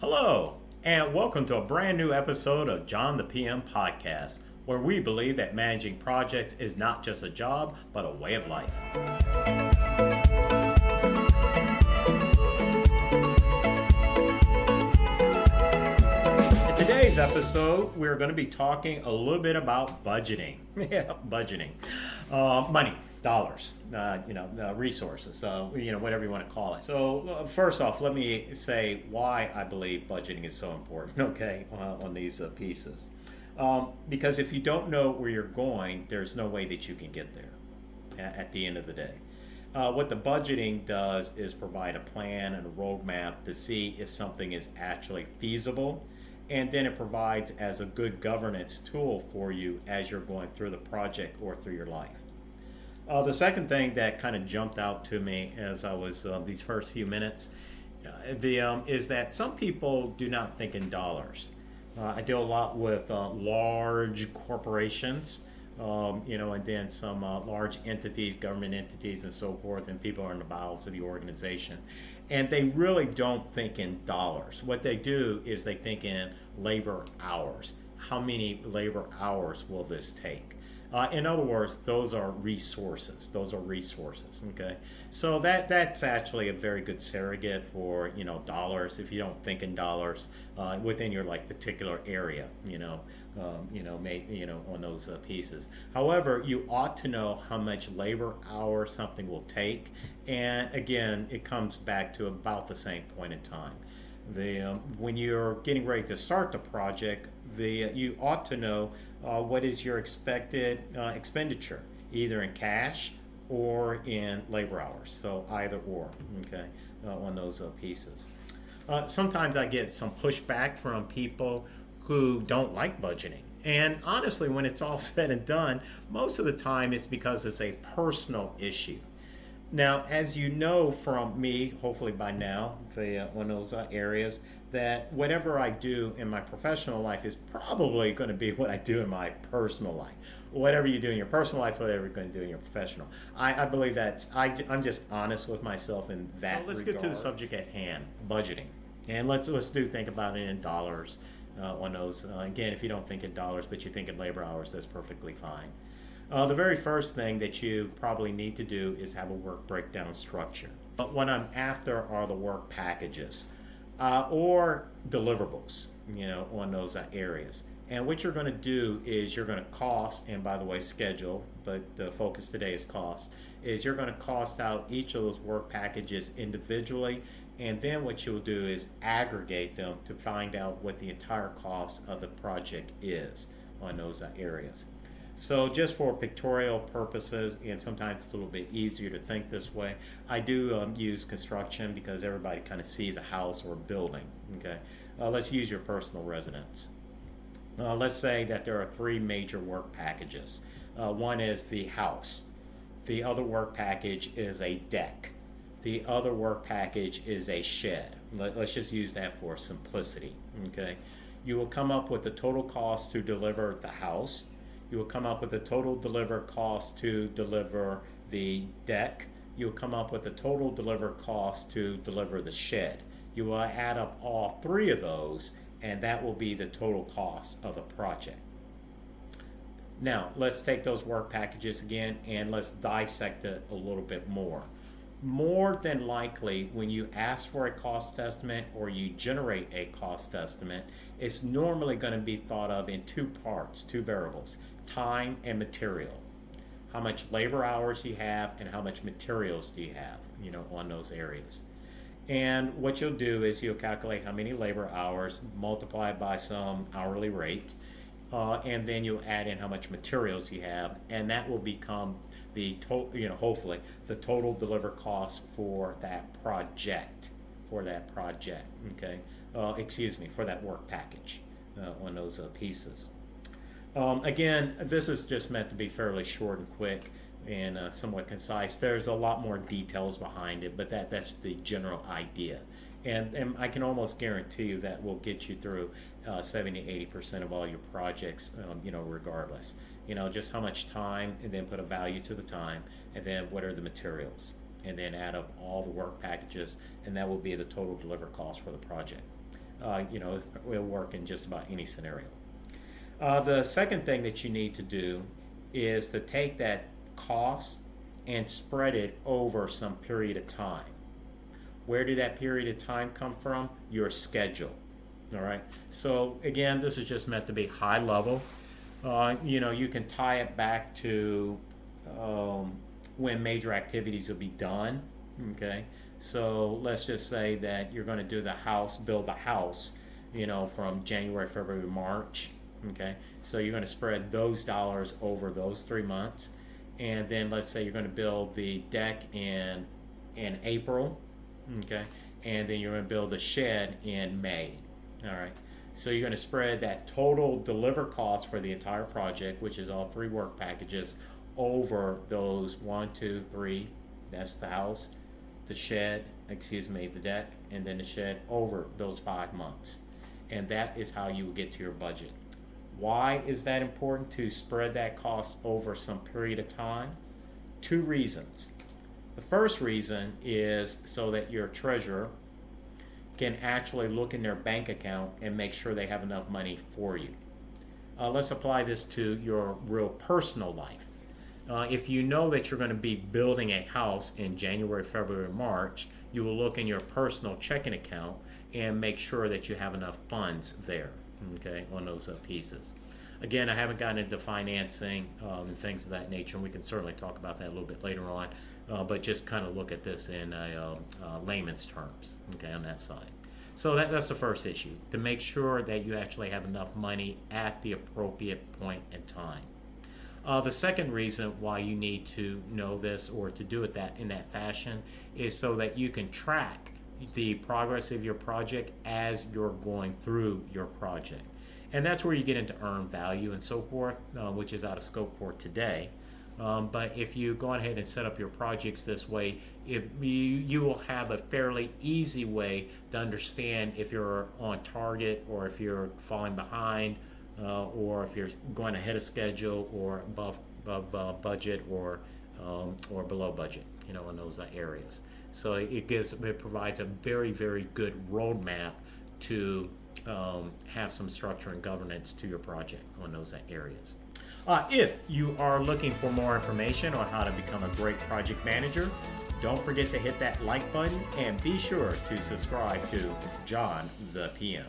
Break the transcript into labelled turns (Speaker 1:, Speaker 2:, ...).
Speaker 1: Hello, and welcome to a brand new episode of John the PM Podcast, where we believe that managing projects is not just a job, but a way of life. In today's episode, we're going to be talking a little bit about budgeting. Yeah, budgeting. Money, dollars, resources, whatever you want to call it. So, first off, let me say why I believe budgeting is so important, okay, on these pieces. Because if you don't know where you're going, there's no way that you can get there at the end of the day. What the budgeting does is provide a plan and a roadmap to see if something is actually feasible, and then it provides as a good governance tool for you as you're going through the project or through your life. The second thing that kind of jumped out to me as I was these first few minutes is that some people do not think in dollars. I deal a lot with large corporations, and then some large entities, government entities, and so forth, and people are in the bowels of the organization. And they really don't think in dollars. What they do is they think in labor hours. How many labor hours will this take? In other words, those are resources. Those are resources. Okay, so that's actually a very good surrogate for dollars. If you don't think in dollars within your particular area, on those pieces. However, you ought to know how much labor hour something will take, and again, it comes back to about the same point in time. When you're getting ready to start the project, you ought to know what is your expected expenditure, either in cash or in labor hours. So either or, okay, on those pieces. Sometimes I get some pushback from people who don't like budgeting. And honestly, when it's all said and done, most of the time it's because it's a personal issue. Now, as you know from me, hopefully by now, on those areas, that whatever I do in my professional life is probably going to be what I do in my personal life. Whatever you do in your personal life, whatever you're going to do in your professional. I believe I'm just honest with myself in that. So let's get to the subject at hand, budgeting. And let's think about it in dollars on those. Again, if you don't think in dollars, but you think in labor hours, that's perfectly fine. The very first thing that you probably need to do is have a work breakdown structure. But what I'm after are the work packages or deliverables, on those areas. And what you're going to do is you're going to cost, and by the way, schedule, but the focus today is cost, is you're going to cost out each of those work packages individually, and then what you'll do is aggregate them to find out what the entire cost of the project is on those areas. So just for pictorial purposes, and sometimes it's a little bit easier to think this way, I do use construction because everybody kind of sees a house or a building. Okay, let's use your personal residence. Let's say that there are three major work packages. One is the house. The other work package is a deck. The other work package is a shed. Let's just use that for simplicity. Okay, you will come up with the total cost to deliver the house. You will come up with the total deliver cost to deliver the deck. You'll come up with the total deliver cost to deliver the shed. You will add up all three of those, and that will be the total cost of the project. Now, let's take those work packages again, and let's dissect it a little bit more. More than likely, when you ask for a cost estimate or you generate a cost estimate, it's normally going to be thought of in two parts, two variables: time and material. How much labor hours you have and how much materials do you have, on those areas. And what you'll do is you'll calculate how many labor hours, multiply by some hourly rate, and then you'll add in how much materials you have, and that will become the total, hopefully the total deliver cost for that project, for that work package on those pieces. Again, this is just meant to be fairly short and quick and somewhat concise. There's a lot more details behind it, but that's the general idea. And I can almost guarantee you that will get you through 70 to 80% of all your projects, regardless. Just how much time, and then put a value to the time, and then what are the materials, and then add up all the work packages, and that will be the total deliver cost for the project. It'll work in just about any scenario. The second thing that you need to do is to take that cost and spread it over some period of time. Where did that period of time come from? Your schedule. All right. So again, this is just meant to be high level. You can tie it back to when major activities will be done. Okay. So let's just say that you're going to do build the house, from January, February, March. Okay. So you're going to spread those dollars over those 3 months. And then let's say you're going to build the deck in April. Okay. And then you're going to build the shed in May. All right. So you're going to spread that total deliver cost for the entire project, which is all 3 work packages, over those 1, 2, 3. That's the house, the deck, and then the shed over those 5 months. And that is how you will get to your budget. Why is that important to spread that cost over some period of time? 2 reasons. The first reason is so that your treasurer can actually look in their bank account and make sure they have enough money for you. Let's apply this to your real personal life. If you know that you're going to be building a house in January, February, March, you will look in your personal checking account and make sure that you have enough funds there, okay, on those pieces. Again, I haven't gotten into financing and things of that nature, and we can certainly talk about that a little bit later on, but just kind of look at this in layman's terms, okay, on that side. So that's the first issue, to make sure that you actually have enough money at the appropriate point in time. The second reason why you need to know this or to do it in that fashion is so that you can track the progress of your project as you're going through your project. And that's where you get into earned value and so forth, which is out of scope for today. But if you go ahead and set up your projects this way, you will have a fairly easy way to understand if you're on target or if you're falling behind, or if you're going ahead of schedule or above budget or below budget, in those areas. So it provides a very, very good roadmap to have some structure and governance to your project on those areas. If you are looking for more information on how to become a great project manager, don't forget to hit that like button and be sure to subscribe to John the PM.